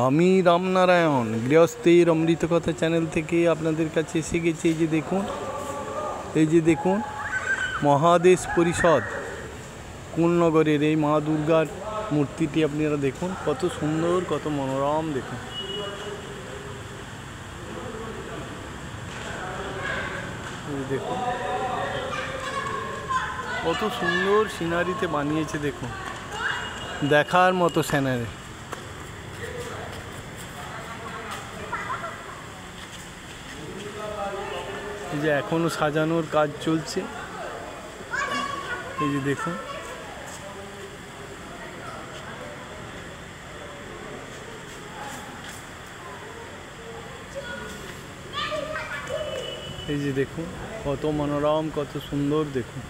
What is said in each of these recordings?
আমি রামনারায়ণ গৃহস্থের অমৃত কথা চ্যানেল থেকে আপনাদের কাছে এসে গেছি। এই যে দেখুন মহাদেশ পরিষদ কুলনগরের এই মা দুর্গার মূর্তিটি আপনারা দেখুন, কত সুন্দর, কত মনোরম। দেখুন দেখুন কত সুন্দর সিনারিতে বানিয়েছে, দেখুন দেখার মতো সিনারি। এই যে এখনো সাজানোর কাজ চলছে, এই যে দেখুন এই যে দেখুন কত মনোরম, কত সুন্দর। দেখুন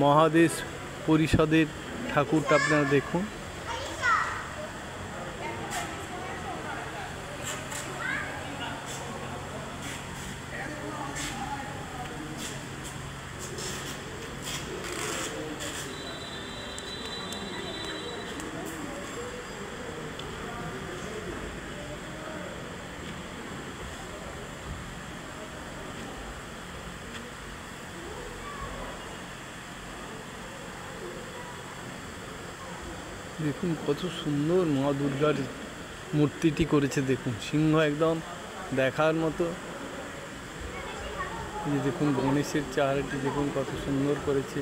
মহাদেশ পরিষদের ঠাকুরটা আপনারা দেখুন। দেখুন কত সুন্দর মা দুর্গার মূর্তিটি করেছে, দেখুন সিংহ একদম দেখার মতো। এই দেখুন গণেশের চেহারাটি দেখুন কত সুন্দর করেছে,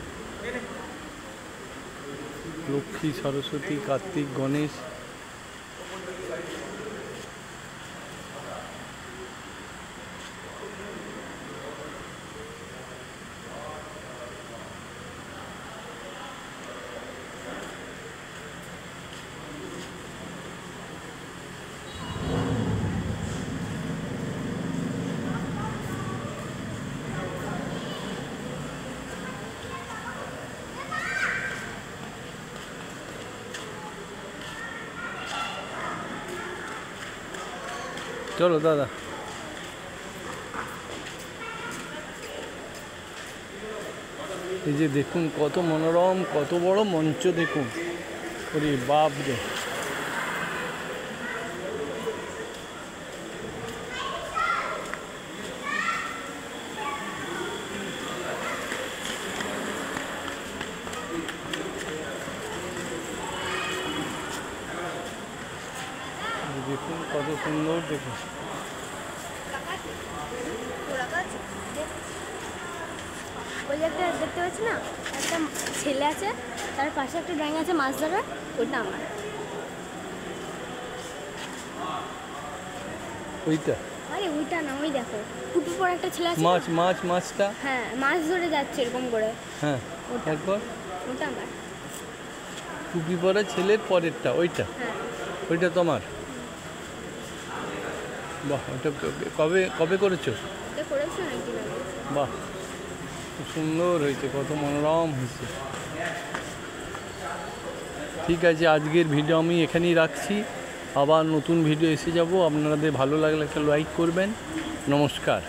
লক্ষ্মী, সরস্বতী, কার্তিক, গণেশ। চলো দাদা, এই যে দেখুন কত মনোরম, কত বড় মঞ্চ দেখুন। ওরে বাপ রে, দেখুন কত সুন্দর। দেখুন ওই একটা দেখতে পাচ্ছি না, একটা ছেলে আছে, তার পাশে একটা ড্রয়িং আছে মাছ ধরার, ওইটা আমার। ওইটা? আরে ওইটা না, ওই দেখো টুপি পরা একটা ছেলে আছে। মাছটা? হ্যাঁ, মাছ ধরে যাচ্ছে এরকম করে। হ্যাঁ, তারপর? ওটা আমার। টুপি পরা ছেলের পরেরটা ওইটা? হ্যাঁ। ওইটা তোমার? বাহ, ওটা কবে করেছো? এটা করেছো অনেকদিন আগে। বাহ, খুব সুন্দর হয়েছে, কত মনোরম হয়েছে। ঠিক আছে, আজকের ভিডিও আমি এখানেই রাখছি। আবার নতুন ভিডিও এসে যাব। আপনাদের ভালো লাগলে একটা লাইক করবেন। নমস্কার।